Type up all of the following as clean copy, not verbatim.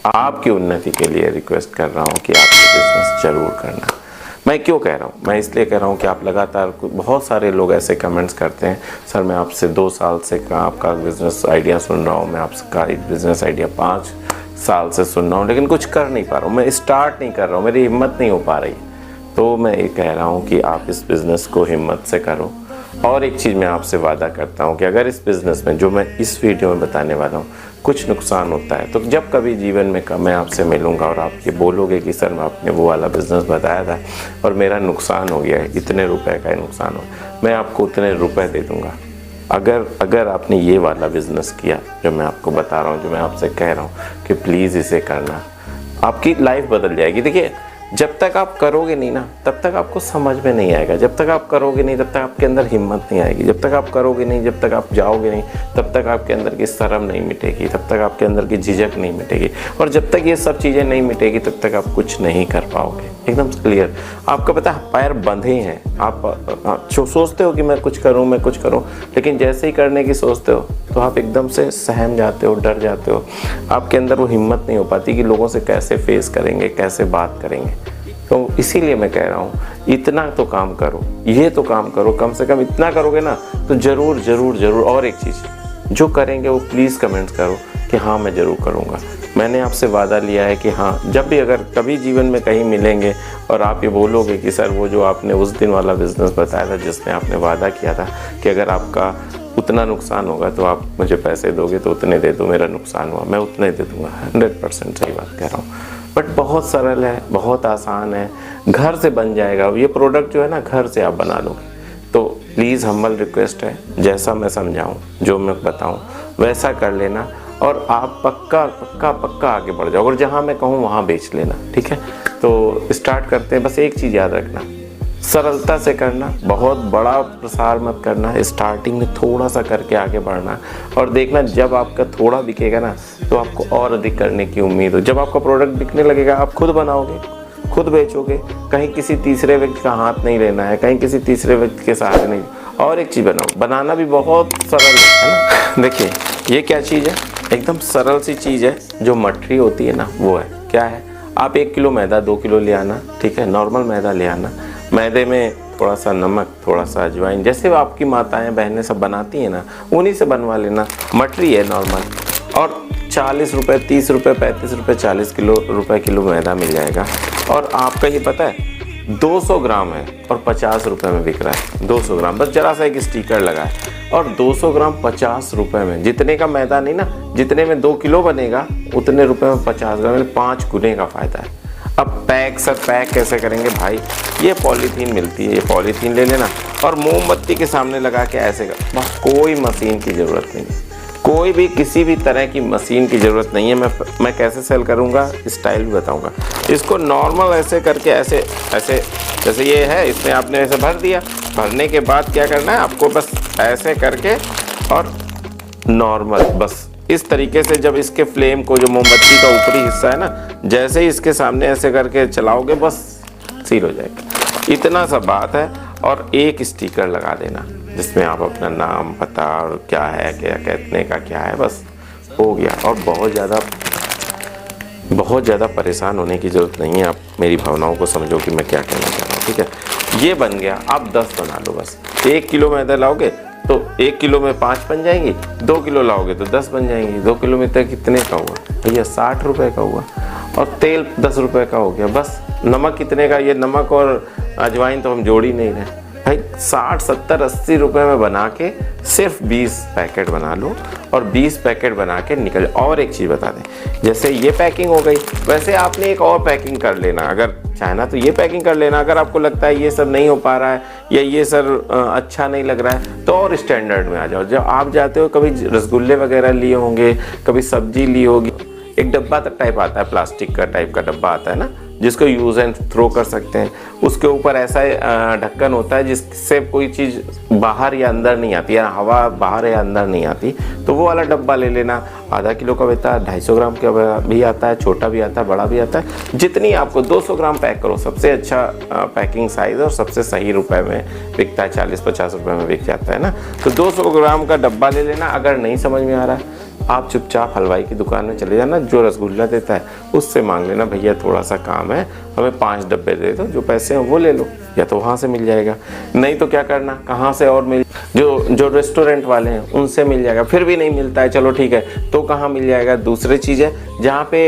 आपकी उन्नति के लिए रिक्वेस्ट कर रहा हूँ कि आप ये बिज़नेस ज़रूर करना। मैं क्यों कह रहा हूँ? मैं इसलिए कह रहा हूँ कि आप लगातार, बहुत सारे लोग ऐसे कमेंट्स करते हैं, सर मैं आपसे 2 साल से आपका बिज़नेस आइडिया सुन रहा हूँ, मैं आपका बिज़नेस आइडिया 5 साल से सुन रहा हूँ, लेकिन कुछ कर नहीं पा रहा हूँ, मैं स्टार्ट नहीं कर रहा हूँ, मेरी हिम्मत नहीं हो पा रही। तो मैं ये कह रहा हूँ कि आप इस बिज़नेस को हिम्मत से करो। और एक चीज़ मैं आपसे वादा करता हूँ कि अगर इस बिज़नेस में, जो मैं इस वीडियो में बताने वाला हूँ, कुछ नुकसान होता है, तो जब कभी जीवन में मैं आपसे मिलूँगा और आप ये बोलोगे कि सर मैं आपने वो वाला बिज़नेस बताया था और मेरा नुकसान हो गया है, इतने रुपए का नुकसान हो, मैं आपको उतने रुपए दे दूँगा। अगर आपने ये वाला बिज़नेस किया जो मैं आपको बता रहा हूँ, जो मैं आपसे कह रहा हूँ कि प्लीज़ इसे करना, आपकी लाइफ बदल जाएगी। देखिए, जब तक आप करोगे नहीं ना, तब तक आपको समझ में नहीं आएगा। जब तक आप करोगे नहीं, तब तक आपके अंदर हिम्मत नहीं आएगी। जब तक आप करोगे नहीं, जब तक आप जाओगे नहीं, तब तक आपके अंदर की शर्म नहीं मिटेगी, तब तक आपके अंदर की झिझक नहीं मिटेगी। और जब तक ये सब चीज़ें नहीं मिटेगी, तब तक आप कुछ नहीं कर पाओगे। एकदम क्लियर। आपका पता है, पैर बंधे हैं। आप सोचते हो कि मैं कुछ करूं, लेकिन जैसे ही करने की सोचते हो तो आप एकदम से सहम जाते हो, डर जाते हो। आपके अंदर वो हिम्मत नहीं हो पाती कि लोगों से कैसे फेस करेंगे, कैसे बात करेंगे। तो इसीलिए मैं कह रहा हूँ, इतना तो काम करो, ये तो काम करो, कम से कम इतना करोगे ना तो ज़रूर ज़रूर ज़रूर। और एक चीज़, जो करेंगे वो प्लीज़ कमेंट्स करो कि हाँ मैं ज़रूर करूँगा। मैंने आपसे वादा लिया है कि हाँ, जब भी अगर कभी जीवन में कहीं मिलेंगे और आप ये बोलोगे कि सर वो जो आपने उस दिन वाला बिज़नेस बताया था, जिसमें आपने वादा किया था कि अगर आपका उतना नुकसान होगा तो आप मुझे पैसे दोगे, तो उतने दे दो, मेरा नुकसान हुआ मैं उतने दे दूँगा। 100% सही बात कह रहा हूँ। बट बहुत सरल है, बहुत आसान है, घर से बन जाएगा ये प्रोडक्ट जो है ना, घर से आप बना लोगे। तो प्लीज़ हम्बल रिक्वेस्ट है, जैसा मैं समझाऊँ, जो मैं बताऊँ वैसा कर लेना और आप पक्का आगे बढ़ जाओ। और जहाँ मैं कहूँ वहाँ बेच लेना, ठीक है? तो स्टार्ट करते हैं। बस एक चीज़ याद रखना, सरलता से करना, बहुत बड़ा प्रसार मत करना, स्टार्टिंग में थोड़ा सा करके आगे बढ़ना और देखना जब आपका थोड़ा बिकेगा ना तो आपको और अधिक करने की उम्मीद हो। जब आपका प्रोडक्ट बिकने लगेगा, आप खुद बनाओगे, खुद बेचोगे, कहीं किसी तीसरे व्यक्ति का हाथ नहीं लेना है, कहीं किसी तीसरे व्यक्ति के सहारे नहीं। और एक चीज़ बनाओ, बनाना भी बहुत सरल है ना। देखिए ये क्या चीज़ है, एकदम सरल सी चीज़ है, जो मठरी होती है ना वो है। क्या है, आप 1 किलो मैदा 2 किलो ले आना, ठीक है? नॉर्मल मैदा ले आना, मैदे में थोड़ा सा नमक, थोड़ा सा अजवाइन, जैसे आपकी माताएं बहनें सब बनाती हैं ना, उन्हीं से बनवा लेना। मटरी है नॉर्मल, और 40 रुपये, 30 रुपये, 35 रुपये, 40 रुपये किलो मैदा मिल जाएगा। और आपका ये पता है 200 ग्राम है और 50 रुपये में बिक रहा है। 200 ग्राम, बस जरा सा एक स्टिकर लगा है, और 200 ग्राम 50 रुपये में। जितने का मैदा नहीं ना, जितने में 2 किलो बनेगा उतने रुपये में 50 ग्राम, यानी 5 गुने का फ़ायदा है। अब पैक कैसे करेंगे भाई? ये पॉलीथीन मिलती है, ये पॉलीथीन ले लेना और मोमबत्ती के सामने लगा के ऐसे कर, बस। कोई मशीन की ज़रूरत नहीं है, कोई भी किसी भी तरह की मशीन की ज़रूरत नहीं है। मैं कैसे सेल करूँगा, स्टाइल भी बताऊँगा। इसको नॉर्मल ऐसे करके, ऐसे जैसे ये है, इसमें आपने ऐसे भर दिया। भरने के बाद क्या करना है आपको, बस ऐसे करके और नॉर्मल, बस इस तरीके से जब इसके फ्लेम को, जो मोमबत्ती का ऊपरी हिस्सा है ना, जैसे ही इसके सामने ऐसे करके चलाओगे, बस सील हो जाएगा। इतना सा बात है। और एक स्टिकर लगा देना जिसमें आप अपना नाम, पता और क्या है, क्या कहने का क्या है, बस हो गया। और बहुत ज़्यादा परेशान होने की ज़रूरत नहीं है। आप मेरी भावनाओं को समझो कि मैं क्या कहना चाह रहा हूँ, ठीक है? ये बन गया, आप 10 बना लो बस। 1 किलो मैदा लाओगे तो 1 किलो में 5 बन जाएंगी, 2 किलो लाओगे तो 10 बन जाएंगी। 2 किलो में तक कितने का हुआ भैया? 60 रुपये का हुआ। और तेल 10 रुपये का हो गया, बस। नमक कितने का? ये नमक और अजवाइन तो हम जोड़ ही नहीं रहे भाई। 60, 70, 80 रुपये में बना के सिर्फ 20 पैकेट बना लो और 20 पैकेट बना के निकल। और एक चीज़ बता दें, जैसे ये पैकिंग हो गई, वैसे आपने एक और पैकिंग कर लेना। अगर चाहे तो ये पैकिंग कर लेना। अगर आपको लगता है ये सब नहीं हो पा रहा है या ये सर अच्छा नहीं लग रहा है, तो और स्टैंडर्ड में आ जाओ। जब आप जाते हो, कभी रसगुल्ले वगैरह लिए होंगे, कभी सब्जी ली होगी, एक डब्बा तक टाइप आता है, प्लास्टिक का टाइप का डब्बा आता है ना, जिसको यूज़ एंड थ्रो कर सकते हैं। उसके ऊपर ऐसा ढक्कन होता है जिससे कोई चीज़ बाहर या अंदर नहीं आती, या हवा बाहर या अंदर नहीं आती। तो वो वाला डब्बा ले लेना। आधा किलो का आता है, 250 ग्राम का भी आता है, छोटा भी आता है, बड़ा भी आता है। जितनी आपको 200 ग्राम पैक करो, सबसे अच्छा पैकिंग साइज़ और सबसे सही रुपए में बिकता है, 40-50 रुपये में बिक जाता है ना। तो 200 ग्राम का डब्बा ले लेना। अगर नहीं समझ में आ रहा है आप चुपचाप हलवाई की दुकान में चले जाना, जो रसगुल्ला देता है उससे मांग लेना, भैया थोड़ा सा काम है, हमें 5 डब्बे दे दो, जो पैसे हैं वो ले लो, या तो वहाँ से मिल जाएगा। नहीं तो क्या करना, कहाँ से और मिल, जो रेस्टोरेंट वाले हैं उनसे मिल जाएगा। फिर भी नहीं मिलता है, चलो ठीक है, तो कहाँ मिल जाएगा, दूसरी चीज़ है जहाँ पे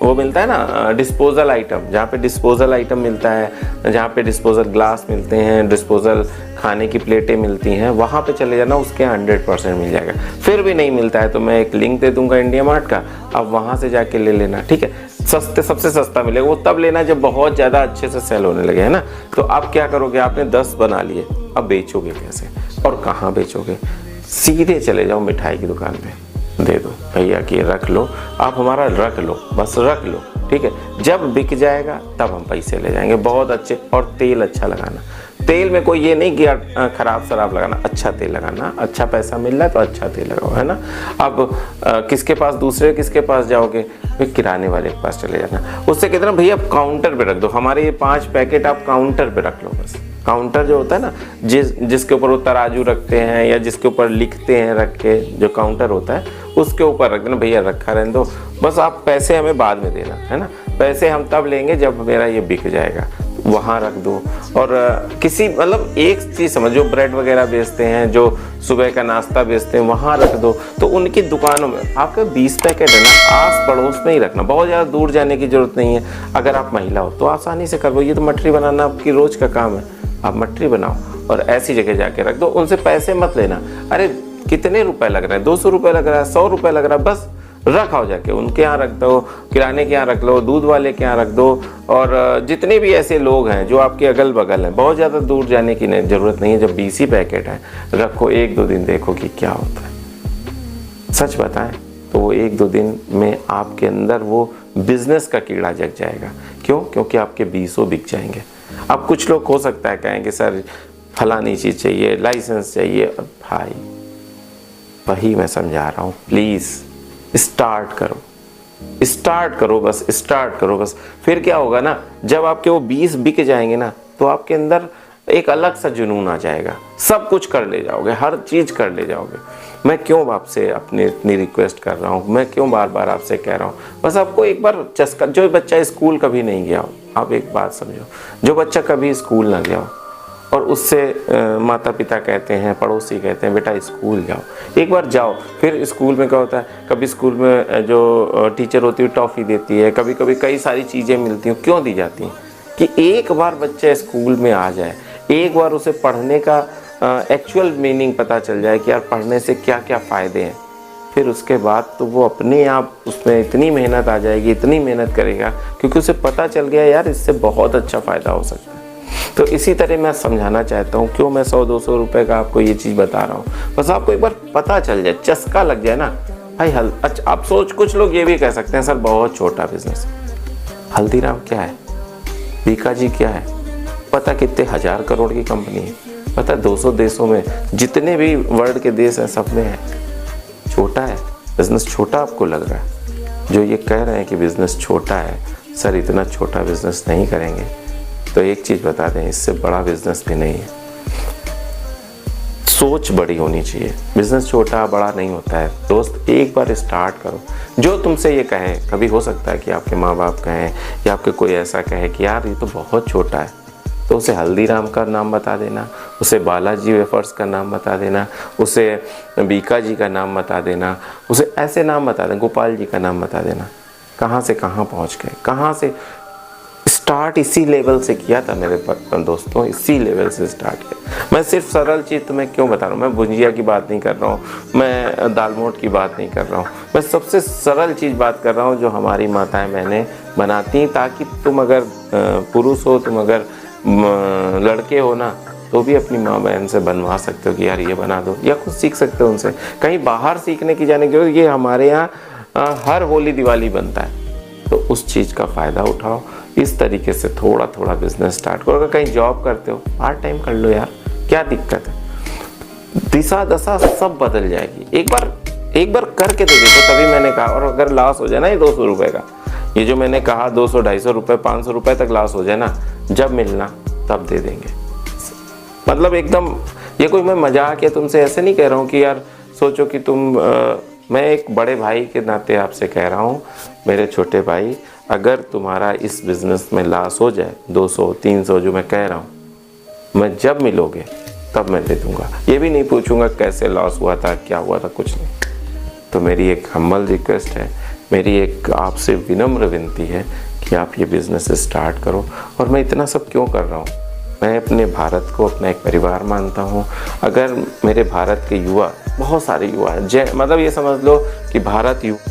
वो मिलता है ना डिस्पोजल आइटम, जहाँ पे डिस्पोजल आइटम मिलता है, जहाँ पे डिस्पोजल ग्लास मिलते हैं, डिस्पोजल खाने की प्लेटें मिलती हैं, वहाँ पे चले जाना, उसके 100% मिल जाएगा। फिर भी नहीं मिलता है तो मैं एक लिंक दे दूंगा इंडिया मार्ट का, अब वहाँ से जाके ले लेना, ठीक है। सस्ते, सबसे सस्ता मिलेगा, वो तब लेना जब बहुत ज़्यादा अच्छे से सेल होने लगे, है ना। तो आप क्या करोगे, आपने 10 बना लिए, अब बेचोगे कैसे और कहाँ बेचोगे? सीधे चले जाओ मिठाई की दुकान पे, दे दो भैया कि रख लो, आप हमारा रख लो, बस रख लो, ठीक है। जब बिक जाएगा तब हम पैसे ले जाएंगे, बहुत अच्छे। और तेल अच्छा लगाना, तेल में कोई ये नहीं कि खराब शराब लगाना, अच्छा तेल लगाना, अच्छा पैसा मिल रहा है तो अच्छा तेल लगाओ, है ना। अब किसके पास, दूसरे किसके पास जाओगे, किराने वाले के पास चले जाना, उससे कितना भैया आप काउंटर पे रख दो, हमारे ये 5 पैकेट आप काउंटर पे रख लो बस। काउंटर जो होता है ना, जिसके ऊपर वो तराजू रखते हैं या जिसके ऊपर लिखते हैं रख के, जो काउंटर होता है उसके ऊपर रख देना, भैया रखा रहने दो, बस आप पैसे हमें बाद में देना, है ना। पैसे हम तब लेंगे जब मेरा ये बिक जाएगा, वहाँ रख दो। और किसी मतलब एक चीज़ समझ, जो ब्रेड वगैरह बेचते हैं, जो सुबह का नाश्ता बेचते हैं, वहाँ रख दो। तो उनकी दुकानों में आपका 20 पैकेट है ना, आस पड़ोस में ही रखना, बहुत ज़्यादा दूर जाने की ज़रूरत नहीं है। अगर आप महिला हो तो आसानी से कर लो, ये तो मठरी बनाना आपकी रोज़ का काम है, आप मठरी बनाओ और ऐसी जगह जाके रख दो। उनसे पैसे मत लेना, अरे कितने रुपए लग रहे हैं, 200 रुपये लग रहा है, 100 रुपये लग रहा है, बस रखाओ जाके, उनके यहाँ रख दो, किराने के यहाँ रख लो, दूध वाले के यहाँ रख दो। और जितने भी ऐसे लोग हैं जो आपके अगल बगल हैं, बहुत ज़्यादा दूर जाने की ज़रूरत नहीं है, जब 20 ही पैकेट है रखो, 1-2 दिन देखो कि क्या होता है। सच बताएं तो वो 1-2 दिन में आपके अंदर वो बिजनेस का कीड़ा जग जाएगा। क्यों? क्योंकि आपके 20 बिक जाएंगे। अब कुछ लोग हो सकता है कहेंगे सर फलानी चीज़ चाहिए, लाइसेंस चाहिए। भाई वही मैं समझा रहा हूँ, प्लीज़ स्टार्ट करो, बस स्टार्ट करो बस। फिर क्या होगा ना, जब आपके वो 20 बिक जाएंगे ना, तो आपके अंदर एक अलग सा जुनून आ जाएगा, सब कुछ कर ले जाओगे, हर चीज़ कर ले जाओगे। मैं क्यों आपसे अपनी इतनी रिक्वेस्ट कर रहा हूँ, मैं क्यों बार बार आपसे कह रहा हूँ, बस आपको एक बार चस्का। जो बच्चा स्कूल कभी नहीं गया हो, आप एक बात समझो, जो बच्चा कभी स्कूल ना गया हो और उससे माता पिता कहते हैं, पड़ोसी कहते हैं बेटा स्कूल जाओ, एक बार जाओ। फिर स्कूल में क्या होता है, कभी स्कूल में जो टीचर होती है टॉफ़ी देती है, कभी कभी कई सारी चीज़ें मिलती हैं। क्यों दी जाती हैं? कि एक बार बच्चा स्कूल में आ जाए, एक बार उसे पढ़ने का एक्चुअल मीनिंग पता चल जाए कि यार पढ़ने से क्या क्या फ़ायदे हैं, फिर उसके बाद तो वो अपने आप उसमें इतनी मेहनत आ जाएगी, इतनी मेहनत करेगा, क्योंकि उसे पता चल गया यार इससे बहुत अच्छा फ़ायदा हो सकता है। तो इसी तरह मैं समझाना चाहता हूँ, क्यों मैं 100-200 रुपए का आपको ये चीज़ बता रहा हूँ, बस आपको एक बार पता चल जाए, चस्का लग जाए ना भाई। अच्छा आप कुछ लोग ये भी कह सकते हैं सर बहुत छोटा बिजनेस, हल्दीराम क्या है, बीकाजी क्या है, पता कितने 1000 करोड़ की कंपनी है, पता 200 देशों में, जितने भी वर्ल्ड के देश हैं सब में है। छोटा है बिजनेस, छोटा आपको लग रहा है। जो ये कह रहे हैं कि बिजनेस छोटा है, सर इतना छोटा बिजनेस नहीं करेंगे, तो एक चीज़ बता दें, इससे बड़ा बिजनेस भी नहीं है। सोच बड़ी होनी चाहिए, बिजनेस छोटा बड़ा नहीं होता है दोस्त। एक बार स्टार्ट करो। जो तुमसे ये कहे, कभी हो सकता है कि आपके माँ बाप कहें या आपके कोई ऐसा कहे कि यार ये तो बहुत छोटा है, तो उसे हल्दीराम का नाम बता देना, उसे बालाजी वेफर्स का नाम बता देना, उसे बीकाजी का नाम बता देना, उसे ऐसे नाम बता देना, गोपाल जी का नाम बता देना। कहाँ से कहाँ पहुँच गए, कहाँ से स्टार्ट इसी लेवल से किया था मेरे दोस्तों, इसी लेवल से स्टार्ट किया। मैं सिर्फ सरल चीज़ तुम्हें क्यों बता रहा हूँ, मैं भुजिया की बात नहीं कर रहा हूँ, मैं दाल मोट की बात नहीं कर रहा हूँ, मैं सबसे सरल चीज़ बात कर रहा हूँ जो हमारी माताएं बहनें बनाती, ताकि तुम अगर पुरुष हो, तुम अगर लड़के हो ना, तो भी अपनी माँ बहन से बनवा सकते हो कि यार ये बना दो, या खुद सीख सकते हो उनसे। कहीं बाहर सीखने की जाने की जरूरत, ये हमारे यहाँ हर होली दिवाली बनता है, तो उस चीज़ का फ़ायदा उठाओ। इस तरीके से थोड़ा थोड़ा बिजनेस स्टार्ट करो। अगर कहीं जॉब करते हो पार्ट टाइम कर लो यार, क्या दिक्कत है, दिशा दशा सब बदल जाएगी। एक बार करके तो देखो, तभी मैंने कहा। और अगर लॉस हो जाए ना ये 200 रुपये का, ये जो मैंने कहा 200-250 रुपये 500 रुपये तक लॉस हो जाए ना, जब मिलना तब दे देंगे। मतलब एकदम ये कोई मैं मजाक या तुमसे ऐसे नहीं कह रहा हूँ कि यार सोचो कि मैं एक बड़े भाई के नाते आपसे कह रहा हूँ, मेरे छोटे भाई, अगर तुम्हारा इस बिज़नेस में लॉस हो जाए 200 300 जो मैं कह रहा हूँ, मैं जब मिलोगे तब मैं दे दूँगा। ये भी नहीं पूछूंगा कैसे लॉस हुआ था, क्या हुआ था, कुछ नहीं। तो मेरी एक हम्बल रिक्वेस्ट है, मेरी एक आपसे विनम्र विनती है कि आप ये बिज़नेस स्टार्ट करो। और मैं इतना सब क्यों कर रहा हूँ, मैं अपने भारत को अपना एक परिवार मानता हूँ। अगर मेरे भारत के युवा, बहुत सारे युवा हैं, मतलब ये समझ लो कि भारत युवा